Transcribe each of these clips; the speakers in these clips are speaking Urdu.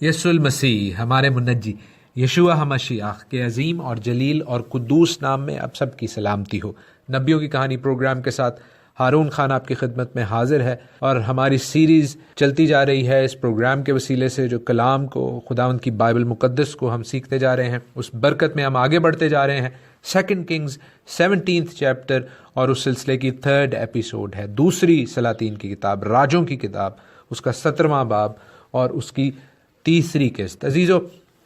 یسوع المسیح ہمارے منجی یشوع ہمشیاہ کے عظیم اور جلیل اور قدوس نام میں اب سب کی سلامتی ہو۔ نبیوں کی کہانی پروگرام کے ساتھ ہارون خان آپ کی خدمت میں حاضر ہے، اور ہماری سیریز چلتی جا رہی ہے اس پروگرام کے وسیلے سے، جو کلام کو، خداوند کی بائبل مقدس کو ہم سیکھتے جا رہے ہیں، اس برکت میں ہم آگے بڑھتے جا رہے ہیں۔ 2 کنگز 17 چیپٹر اور اس سلسلے کی 3rd ایپیسوڈ ہے، دوسری سلاطین کی کتاب، راجوں کی کتاب، اس کا 17واں باب اور اس کی تیسری قسط۔ عزیزو،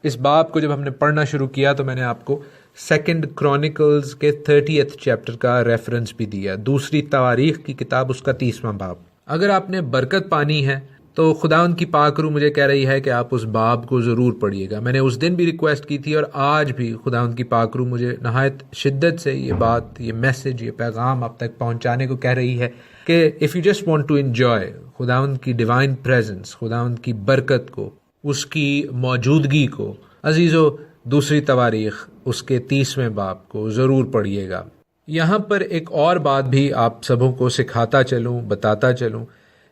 اس باب کو جب ہم نے پڑھنا شروع کیا تو میں نے آپ کو 2 کرونیکلز کے 30th چیپٹر کا ریفرنس بھی دیا، دوسری تواریخ کی کتاب، اس کا 30واں باب۔ اگر آپ نے برکت پانی ہے تو خداوند کی پاک روح مجھے کہہ رہی ہے کہ آپ اس باب کو ضرور پڑھیے گا۔ میں نے اس دن بھی ریکویسٹ کی تھی اور آج بھی خداوند کی پاک روح مجھے نہایت شدت سے یہ بات، یہ میسج، یہ پیغام آپ تک پہنچانے کو کہہ رہی ہے کہ if you just want to enjoy خداوند کی ڈیوائن پریزنس، خداوند کی برکت کو، اس کی موجودگی کو، عزیزو، دوسری تواریخ اس کے 30ویں باب کو ضرور پڑھیے گا۔ یہاں پر ایک اور بات بھی آپ سبوں کو سکھاتا چلوں، بتاتا چلوں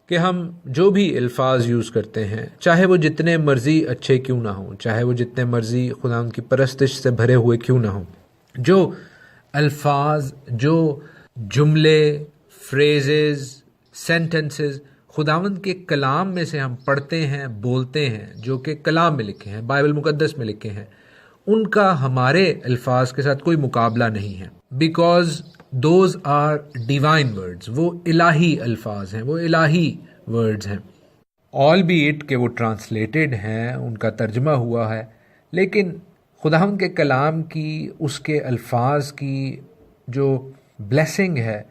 کہ ہم جو بھی الفاظ یوز کرتے ہیں، چاہے وہ جتنے مرضی اچھے کیوں نہ ہوں، چاہے وہ جتنے مرضی خدا ان کی پرستش سے بھرے ہوئے کیوں نہ ہوں، جو الفاظ، جو جملے، فریزز، سینٹنسز خداوند کے کلام میں سے ہم پڑھتے ہیں، بولتے ہیں، جو کہ کلام میں لکھے ہیں، بائبل مقدس میں لکھے ہیں، ان کا ہمارے الفاظ کے ساتھ کوئی مقابلہ نہیں ہے، because those are divine words, وہ الہی الفاظ ہیں، وہ الہی ورڈز ہیں، آل بی اٹ کہ وہ ٹرانسلیٹڈ ہیں، ان کا ترجمہ ہوا ہے، لیکن خداوند کے کلام کی، اس کے الفاظ کی جو بلیسنگ ہے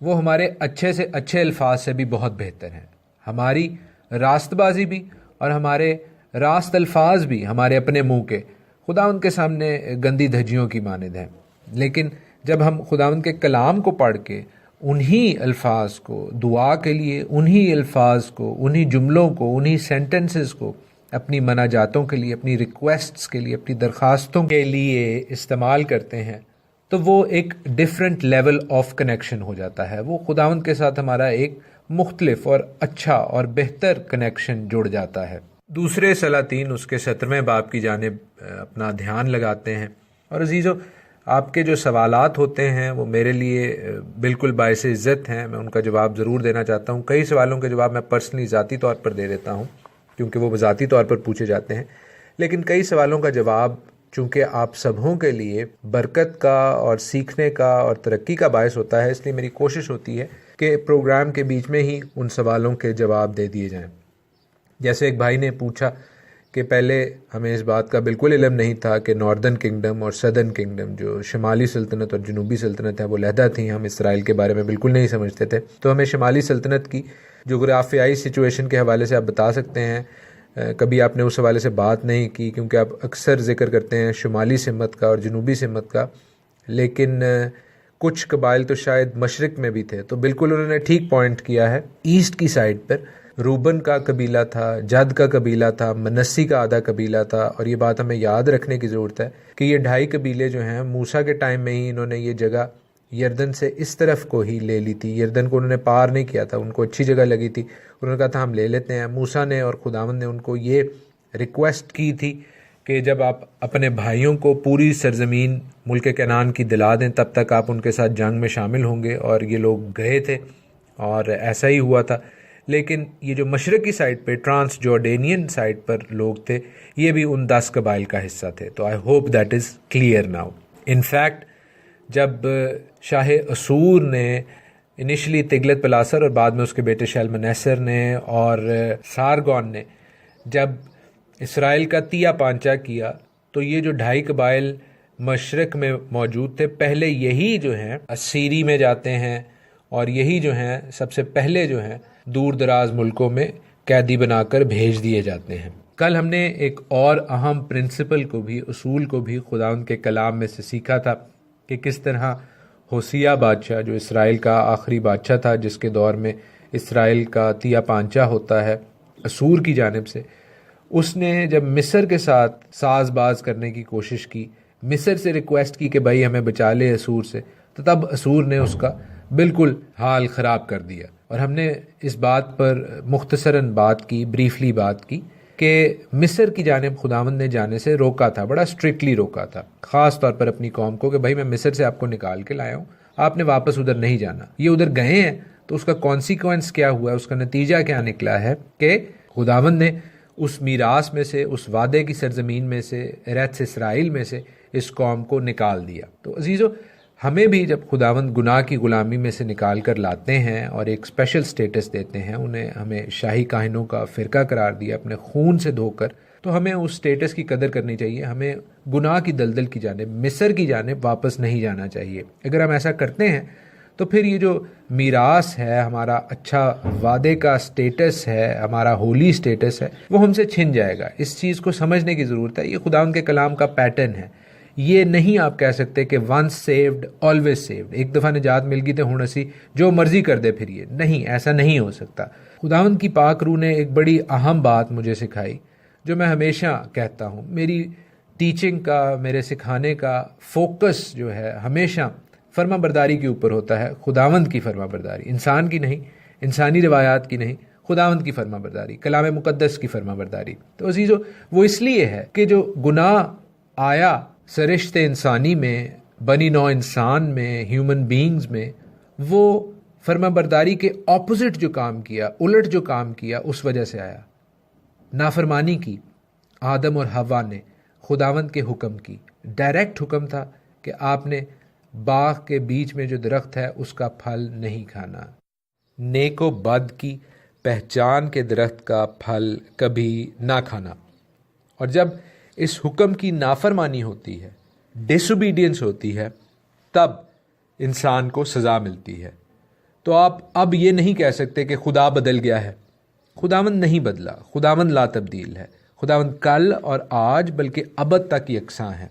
وہ ہمارے اچھے سے اچھے الفاظ سے بھی بہت بہتر ہیں۔ ہماری راست بازی بھی اور ہمارے راست الفاظ بھی ہمارے اپنے منہ کے خداوند کے سامنے گندی دھجیوں کی مانند ہیں، لیکن جب ہم خداوند کے کلام کو پڑھ کے انہی الفاظ کو دعا کے لیے، انہی الفاظ کو، انہی جملوں کو، انہی سینٹنسز کو اپنی مناجاتوں کے لیے، اپنی ریکویسٹس کے لیے، اپنی درخواستوں کے لیے استعمال کرتے ہیں، تو وہ ایک ڈیفرنٹ لیول آف کنیکشن ہو جاتا ہے۔ وہ خداوند کے ساتھ ہمارا ایک مختلف اور اچھا اور بہتر کنیکشن جڑ جاتا ہے۔ دوسرے سلاطین اس کے 17ویں باب کی جانب اپنا دھیان لگاتے ہیں، اور عزیزو، آپ کے جو سوالات ہوتے ہیں وہ میرے لیے بالکل باعث عزت ہیں، میں ان کا جواب ضرور دینا چاہتا ہوں۔ کئی سوالوں کے جواب میں پرسنلی ذاتی طور پر دے دیتا ہوں کیونکہ وہ ذاتی طور پر پوچھے جاتے ہیں، لیکن کئی سوالوں کا جواب چونکہ آپ سبھوں کے لیے برکت کا اور سیکھنے کا اور ترقی کا باعث ہوتا ہے، اس لیے میری کوشش ہوتی ہے کہ پروگرام کے بیچ میں ہی ان سوالوں کے جواب دے دیے جائیں۔ جیسے ایک بھائی نے پوچھا کہ پہلے ہمیں اس بات کا بالکل علم نہیں تھا کہ ناردرن کنگڈم اور سدرن کنگڈم، جو شمالی سلطنت اور جنوبی سلطنت ہے، وہ علیحدہ تھیں، ہم اسرائیل کے بارے میں بالکل نہیں سمجھتے تھے۔ تو ہمیں شمالی سلطنت کی جغرافیائی سچویشن کے حوالے سے آپ بتا سکتے ہیں؟ کبھی آپ نے اس حوالے سے بات نہیں کی کیونکہ آپ اکثر ذکر کرتے ہیں شمالی سمت کا اور جنوبی سمت کا، لیکن کچھ قبائل تو شاید مشرق میں بھی تھے۔ تو بالکل انہوں نے ٹھیک پوائنٹ کیا ہے، ایسٹ کی سائڈ پر روبن کا قبیلہ تھا، جد کا قبیلہ تھا، منسی کا آدھا قبیلہ تھا، اور یہ بات ہمیں یاد رکھنے کی ضرورت ہے کہ یہ 2.5 قبیلے جو ہیں، موسیٰ کے ٹائم میں ہی انہوں نے یہ جگہ یردن سے اس طرف کو ہی لے لی تھی، یردن کو انہوں نے پار نہیں کیا تھا، ان کو اچھی جگہ لگی تھی، انہوں نے کہا تھا ہم لے لیتے ہیں۔ موسیٰ نے اور خداوند نے ان کو یہ ریکویسٹ کی تھی کہ جب آپ اپنے بھائیوں کو پوری سرزمین ملک کنعان کی دلا دیں، تب تک آپ ان کے ساتھ جنگ میں شامل ہوں گے، اور یہ لوگ گئے تھے اور ایسا ہی ہوا تھا۔ لیکن یہ جو مشرقی سائڈ پہ ٹرانس جارڈینین سائڈ پر لوگ تھے، یہ بھی ان 10 قبائل کا حصہ تھے۔ تو I hope that is clear now. In fact جب شاہ اسور نے انیشلی تگلت پلاسر اور بعد میں اس کے بیٹے شلمنیسر نے اور سارگون نے جب اسرائیل کا تیا پانچا کیا، تو یہ جو 2.5 قبائل مشرق میں موجود تھے، پہلے یہی جو ہیں اسیری میں جاتے ہیں، اور یہی جو ہیں سب سے پہلے جو ہیں دور دراز ملکوں میں قیدی بنا کر بھیج دیے جاتے ہیں۔ کل ہم نے ایک اور اہم پرنسپل کو بھی، اصول کو بھی خداوند کے کلام میں سے سیکھا تھا کہ کس طرح ہوسیہ بادشاہ، جو اسرائیل کا آخری بادشاہ تھا، جس کے دور میں اسرائیل کا تیا پانچا ہوتا ہے اسور کی جانب سے، اس نے جب مصر کے ساتھ ساز باز کرنے کی کوشش کی، مصر سے ریکویسٹ کی کہ بھائی ہمیں بچا لے اسور سے، تو تب اسور نے اس کا بالکل حال خراب کر دیا۔ اور ہم نے اس بات پر مختصراً بات کی، بریفلی بات کی کہ مصر کی جانب خداوند نے جانے سے روکا تھا، بڑا اسٹرکٹلی روکا تھا، خاص طور پر اپنی قوم کو کہ بھائی میں مصر سے آپ کو نکال کے لایا ہوں، آپ نے واپس ادھر نہیں جانا۔ یہ ادھر گئے ہیں تو اس کا کانسیکوینس کیا ہوا ہے، اس کا نتیجہ کیا نکلا ہے کہ خداوند نے اس میراث میں سے، اس وعدے کی سرزمین میں سے، ارث اسرائیل میں سے اس قوم کو نکال دیا۔ تو عزیزو، ہمیں بھی جب خداوند گناہ کی غلامی میں سے نکال کر لاتے ہیں اور ایک اسپیشل سٹیٹس دیتے ہیں، انہیں ہمیں شاہی کاہنوں کا فرقہ قرار دیا اپنے خون سے دھو کر، تو ہمیں اس سٹیٹس کی قدر کرنی چاہیے۔ ہمیں گناہ کی دلدل کی جانب، مصر کی جانب واپس نہیں جانا چاہیے۔ اگر ہم ایسا کرتے ہیں تو پھر یہ جو میراث ہے، ہمارا اچھا وعدے کا سٹیٹس ہے، ہمارا ہولی سٹیٹس ہے، وہ ہم سے چھن جائے گا۔ اس چیز کو سمجھنے کی ضرورت ہے۔ یہ خداوند کے کلام کا پیٹرن ہے۔ یہ نہیں آپ کہہ سکتے کہ ونس سیوڈ آلویز سیوڈ، ایک دفعہ نجات مل گئی تو ہن اسی جو مرضی کر دے پھر یہ نہیں، ایسا نہیں ہو سکتا۔ خداوند کی پاک روح نے ایک بڑی اہم بات مجھے سکھائی جو میں ہمیشہ کہتا ہوں۔ میری ٹیچنگ کا، میرے سکھانے کا فوکس جو ہے ہمیشہ فرما برداری کے اوپر ہوتا ہے، خداوند کی فرما برداری، انسان کی نہیں، انسانی روایات کی نہیں، خداوند کی فرما برداری، کلام مقدس کی فرما برداری۔ تو عزیزو، وہ اس لیے ہے کہ جو گناہ آیا سرشت انسانی میں، بنی نوع انسان میں، ہیومن بینگز میں، وہ فرما برداری کے اپوزٹ جو کام کیا، الٹ جو کام کیا، اس وجہ سے آیا۔ نافرمانی کی آدم اور حوا نے خداوند کے حکم کی، ڈائریکٹ حکم تھا کہ آپ نے باغ کے بیچ میں جو درخت ہے اس کا پھل نہیں کھانا، نیک و بد کی پہچان کے درخت کا پھل کبھی نہ کھانا۔ اور جب اس حکم کی نافرمانی ہوتی ہے، ڈس اوبیڈینس ہوتی ہے، تب انسان کو سزا ملتی ہے۔ تو آپ اب یہ نہیں کہہ سکتے کہ خدا بدل گیا ہے۔ خداوند نہیں بدلا، خداوند لا تبدیل ہے۔ خداوند کل اور آج بلکہ ابد تک یکساں ہے۔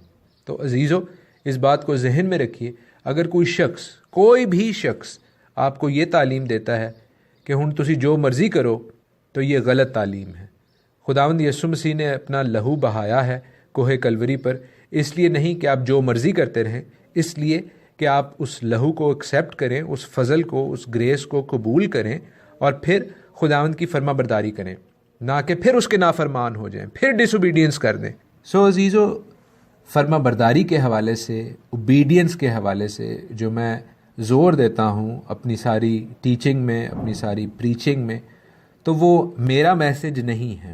تو عزیزو، اس بات کو ذہن میں رکھیے، اگر کوئی شخص، کوئی بھی شخص آپ کو یہ تعلیم دیتا ہے کہ ہن تسی جو مرضی کرو، تو یہ غلط تعلیم ہے۔ خداوند یسوع مسیح نے اپنا لہو بہایا ہے کوہ کلوری پر، اس لیے نہیں کہ آپ جو مرضی کرتے رہیں، اس لیے کہ آپ اس لہو کو ایکسیپٹ کریں، اس فضل کو، اس گریس کو قبول کریں اور پھر خداوند کی فرما برداری کریں، نہ کہ پھر اس کے نافرمان ہو جائیں، پھر ڈس اوبیڈینس کر دیں۔ سو عزیزو، فرما برداری کے حوالے سے، اوبیڈینس کے حوالے سے جو میں زور دیتا ہوں اپنی ساری ٹیچنگ میں، اپنی ساری پریچنگ میں، تو وہ میرا میسج نہیں ہے،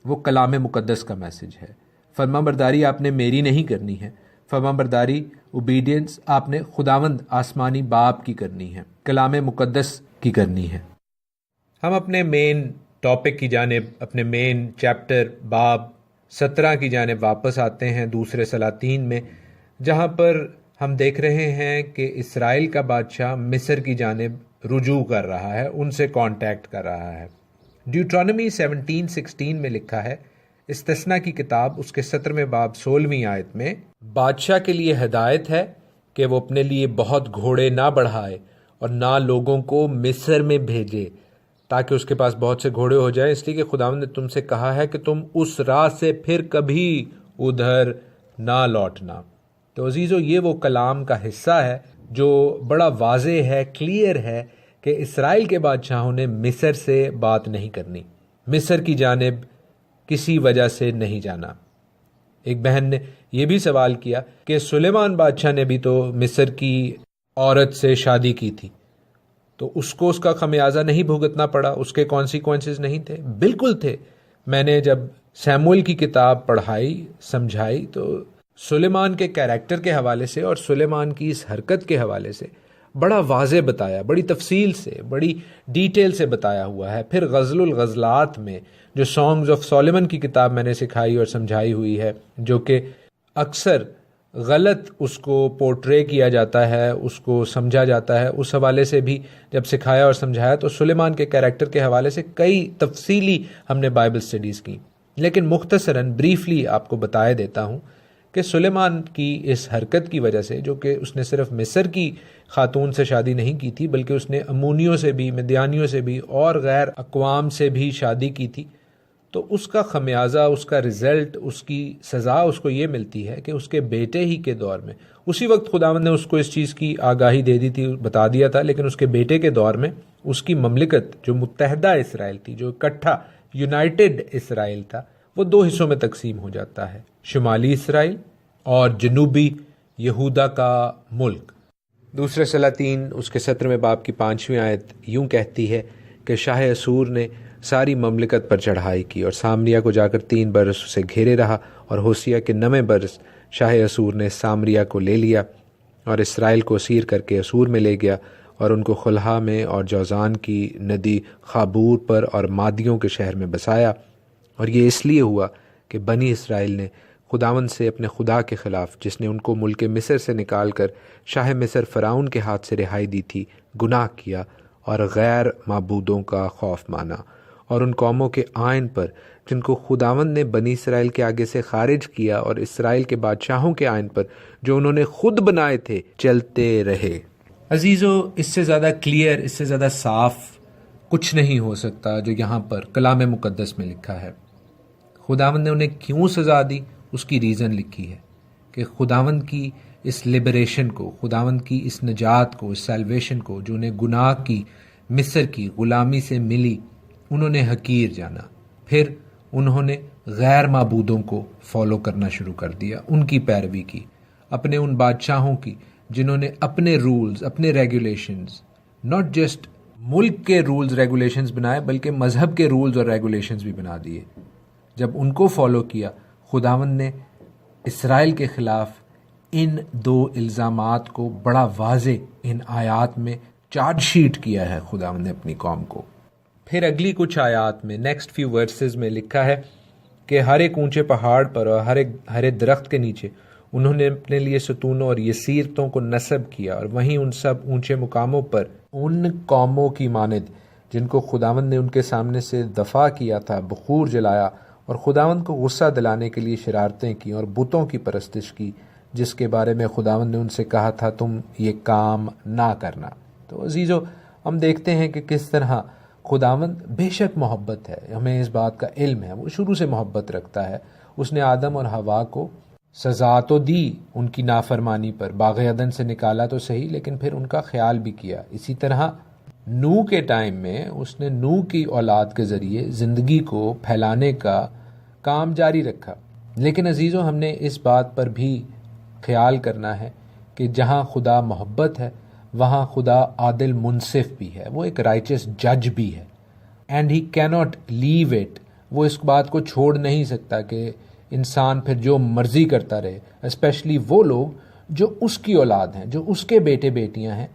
وہ کلام مقدس کا میسج ہے۔ فرما برداری آپ نے میری نہیں کرنی ہے، فرما برداری، اوبیڈینس آپ نے خداوند آسمانی باپ کی کرنی ہے، کلام مقدس کی کرنی ہے۔ ہم اپنے مین ٹاپک کی جانب، اپنے مین چیپٹر باب 17 کی جانب واپس آتے ہیں، دوسرے سلاطین میں، جہاں پر ہم دیکھ رہے ہیں کہ اسرائیل کا بادشاہ مصر کی جانب رجوع کر رہا ہے، ان سے کانٹیکٹ کر رہا ہے۔ ڈیوٹرانومی 17:16 میں لکھا ہے، استثنا کی کتاب اس کے 17ویں باب 16ویں آیت میں، بادشاہ کے لیے ہدایت ہے کہ وہ اپنے لیے بہت گھوڑے نہ بڑھائے اور نہ لوگوں کو مصر میں بھیجے تاکہ اس کے پاس بہت سے گھوڑے ہو جائیں، اس لیے کہ خداوند نے تم سے کہا ہے کہ تم اس راہ سے پھر کبھی ادھر نہ لوٹنا۔ تو عزیزو، یہ وہ کلام کا حصہ ہے جو بڑا واضح ہے، کلیئر ہے کہ اسرائیل کے بادشاہوں نے مصر سے بات نہیں کرنی، مصر کی جانب کسی وجہ سے نہیں جانا۔ ایک بہن نے یہ بھی سوال کیا کہ سلیمان بادشاہ نے بھی تو مصر کی عورت سے شادی کی تھی، تو اس کو اس کا خمیازہ نہیں بھگتنا پڑا، اس کے کانسیکوینسز نہیں تھے؟ بالکل تھے۔ میں نے جب سیموئیل کی کتاب پڑھائی، سمجھائی، تو سلیمان کے کیریکٹر کے حوالے سے اور سلیمان کی اس حرکت کے حوالے سے بڑا واضح بتایا، بڑی تفصیل سے، بڑی ڈیٹیل سے بتایا ہوا ہے۔ پھر غزل الغزلات میں جو سانگز آف سلیمان کی کتاب میں نے سکھائی اور سمجھائی ہوئی ہے، جو کہ اکثر غلط اس کو پورٹرے کیا جاتا ہے، اس کو سمجھا جاتا ہے، اس حوالے سے بھی جب سکھایا اور سمجھایا تو سلیمان کے کیریکٹر کے حوالے سے کئی تفصیلی ہم نے بائبل سٹڈیز کی۔ لیکن مختصراً بریفلی آپ کو بتائے دیتا ہوں کہ سلیمان کی اس حرکت کی وجہ سے، جو کہ اس نے صرف مصر کی خاتون سے شادی نہیں کی تھی بلکہ اس نے امونیوں سے بھی، مدیانیوں سے بھی اور غیر اقوام سے بھی شادی کی تھی، تو اس کا خمیازہ، اس کا رزلٹ، اس کی سزا اس کو یہ ملتی ہے کہ اس کے بیٹے ہی کے دور میں، اسی وقت خداوند نے اس کو اس چیز کی آگاہی دے دی تھی، بتا دیا تھا، لیکن اس کے بیٹے کے دور میں اس کی مملکت جو متحدہ اسرائیل تھی، جو اکٹھا یونائٹڈ اسرائیل تھا، وہ دو حصوں میں تقسیم ہو جاتا ہے، شمالی اسرائیل اور جنوبی یہودا کا ملک۔ دوسرے سلاطین اس کے 17ویں باب کی 5ویں آیت یوں کہتی ہے کہ شاہ اسور نے ساری مملکت پر چڑھائی کی اور سامریا کو جا کر 3 برس اسے گھیرے رہا، اور ہوسیہ کے 9ویں برس شاہ اسور نے سامریا کو لے لیا اور اسرائیل کو اسیر کر کے اسور میں لے گیا، اور ان کو خلہا میں اور جوزان کی ندی خابور پر اور مادیوں کے شہر میں بسایا۔ اور یہ اس لیے ہوا کہ بنی اسرائیل نے خداوند سے اپنے خدا کے خلاف، جس نے ان کو ملک مصر سے نکال کر شاہ مصر فرعون کے ہاتھ سے رہائی دی تھی، گناہ کیا اور غیر معبودوں کا خوف مانا، اور ان قوموں کے آئین پر جن کو خداوند نے بنی اسرائیل کے آگے سے خارج کیا، اور اسرائیل کے بادشاہوں کے آئین پر جو انہوں نے خود بنائے تھے، چلتے رہے۔ عزیزو، اس سے زیادہ کلیئر، اس سے زیادہ صاف کچھ نہیں ہو سکتا جو یہاں پر کلام مقدس میں لکھا ہے۔ خداوند نے انہیں کیوں سزا دی، اس کی ریزن لکھی ہے کہ خداوند کی اس لبریشن کو، خداوند کی اس نجات کو، اس سیلویشن کو جو انہیں گناہ کی، مصر کی غلامی سے ملی، انہوں نے حقیر جانا۔ پھر انہوں نے غیر معبودوں کو فالو کرنا شروع کر دیا، ان کی پیروی کی، اپنے ان بادشاہوں کی جنہوں نے اپنے رولز، اپنے ریگولیشنز، ناٹ جسٹ ملک کے رولز ریگولیشنز بنائے بلکہ مذہب کے رولز اور ریگولیشنز بھی بنا دیے۔ جب ان کو فالو کیا، خداوند نے اسرائیل کے خلاف ان 2 الزامات کو بڑا واضح ان آیات میں چارج شیٹ کیا ہے خداوند نے اپنی قوم کو۔ پھر اگلی کچھ آیات میں، نیکسٹ فیو ورسز میں لکھا ہے کہ ہر ایک اونچے پہاڑ پر اور ہر ایک درخت کے نیچے انہوں نے اپنے لیے ستونوں اور یسیرتوں کو نصب کیا، اور وہیں ان سب اونچے مقاموں پر ان قوموں کی مانند جن کو خداوند نے ان کے سامنے سے دفاع کیا تھا بخور جلایا، اور خداوند کو غصہ دلانے کے لیے شرارتیں کی اور بتوں کی پرستش کی، جس کے بارے میں خداوند نے ان سے کہا تھا تم یہ کام نہ کرنا۔ تو عزیزو، ہم دیکھتے ہیں کہ کس طرح خداوند بے شک محبت ہے، ہمیں اس بات کا علم ہے، وہ شروع سے محبت رکھتا ہے۔ اس نے آدم اور حوا کو سزا تو دی ان کی نافرمانی پر، باغ عدن سے نکالا تو صحیح، لیکن پھر ان کا خیال بھی کیا۔ اسی طرح نوح کے ٹائم میں اس نے نوح کی اولاد کے ذریعے زندگی کو پھیلانے کا کام جاری رکھا۔ لیکن عزیزو، ہم نے اس بات پر بھی خیال کرنا ہے کہ جہاں خدا محبت ہے وہاں خدا عادل منصف بھی ہے، وہ ایک رائچس جج بھی ہے، اینڈ ہی کیناٹ لیو اٹ، وہ اس بات کو چھوڑ نہیں سکتا کہ انسان پھر جو مرضی کرتا رہے، اسپیشلی وہ لوگ جو اس کی اولاد ہیں، جو اس کے بیٹے بیٹیاں ہیں،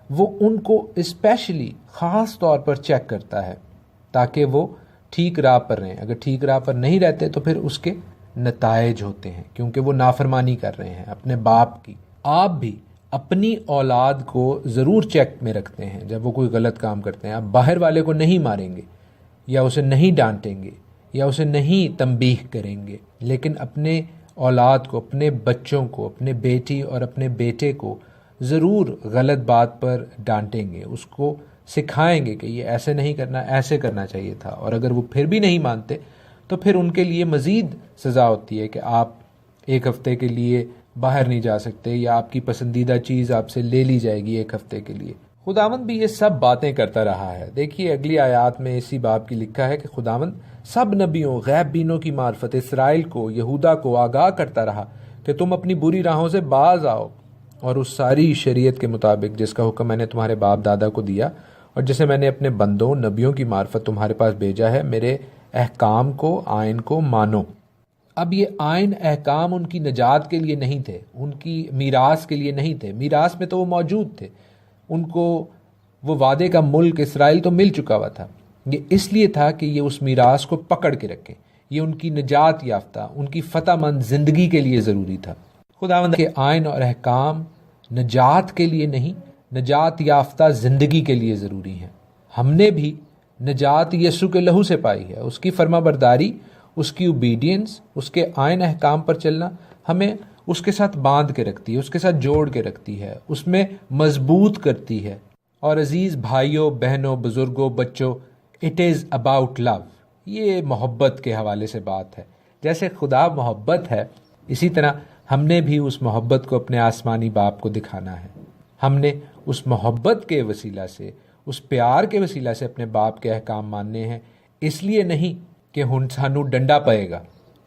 وہ ان کو اسپیشلی خاص طور پر چیک کرتا ہے تاکہ وہ ٹھیک راہ پر رہیں۔ اگر ٹھیک راہ پر نہیں رہتے تو پھر اس کے نتائج ہوتے ہیں، کیونکہ وہ نافرمانی کر رہے ہیں اپنے باپ کی۔ آپ بھی اپنی اولاد کو ضرور چیک میں رکھتے ہیں جب وہ کوئی غلط کام کرتے ہیں۔ آپ باہر والے کو نہیں ماریں گے یا اسے نہیں ڈانٹیں گے یا اسے نہیں تنبیہ کریں گے، لیکن اپنے اولاد کو، اپنے بچوں کو، اپنے بیٹی اور اپنے بیٹے کو ضرور غلط بات پر ڈانٹیں گے، اس کو سکھائیں گے کہ یہ ایسے نہیں کرنا، ایسے کرنا چاہیے تھا۔ اور اگر وہ پھر بھی نہیں مانتے تو پھر ان کے لیے مزید سزا ہوتی ہے کہ آپ 1 ہفتے کے لیے باہر نہیں جا سکتے، یا آپ کی پسندیدہ چیز آپ سے لے لی جائے گی 1 ہفتے کے لیے۔ خداوند بھی یہ سب باتیں کرتا رہا ہے۔ دیکھیے اگلی آیات میں اسی باب کی لکھا ہے کہ خداوند سب نبیوں، غیب بینوں کی معرفت اسرائیل کو، یہودا کو آگاہ کرتا رہا کہ تم اپنی بری راہوں سے باز آؤ اور اس ساری شریعت کے مطابق جس کا حکم میں نے تمہارے باپ دادا کو دیا اور جسے میں نے اپنے بندوں نبیوں کی معرفت تمہارے پاس بھیجا ہے، میرے احکام کو، آئین کو مانو۔ اب یہ آئین احکام ان کی نجات کے لیے نہیں تھے، ان کی میراث کے لیے نہیں تھے، میراث میں تو وہ موجود تھے، ان کو وہ وعدے کا ملک اسرائیل تو مل چکا ہوا تھا، یہ اس لیے تھا کہ یہ اس میراث کو پکڑ کے رکھیں، یہ ان کی نجات یافتہ، ان کی فتح مند زندگی کے لیے ضروری تھا۔ خداوند کے آئین اور احکام نجات کے لیے نہیں، نجات یافتہ زندگی کے لیے ضروری ہیں۔ ہم نے بھی نجات یسوع کے لہو سے پائی ہے، اس کی فرما برداری، اس کی اوبیڈینس، اس کے آئین احکام پر چلنا ہمیں اس کے ساتھ باندھ کے رکھتی ہے، اس کے ساتھ جوڑ کے رکھتی ہے، اس میں مضبوط کرتی ہے۔ اور عزیز بھائیوں، بہنوں، بزرگوں، بچوں، اٹ از اباؤٹ لو، یہ محبت کے حوالے سے بات ہے۔ جیسے خدا محبت ہے، اسی طرح ہم نے بھی اس محبت کو اپنے آسمانی باپ کو دکھانا ہے۔ ہم نے اس محبت کے وسیلہ سے، اس پیار کے وسیلہ سے اپنے باپ کے احکام ماننے ہیں، اس لیے نہیں کہ سانو ڈنڈا پائے گا،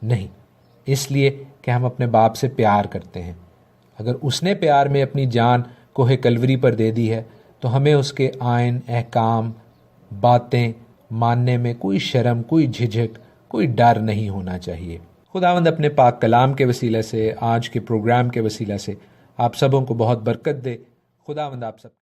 نہیں، اس لیے کہ ہم اپنے باپ سے پیار کرتے ہیں۔ اگر اس نے پیار میں اپنی جان کوہ کلوری پر دے دی ہے تو ہمیں اس کے آئین، احکام، باتیں ماننے میں کوئی شرم، کوئی جھجھک، کوئی ڈر نہیں ہونا چاہیے۔ خداوند اپنے پاک کلام کے وسیلے سے، آج کے پروگرام کے وسیلے سے آپ سبوں کو بہت برکت دے۔ خداوند آپ سب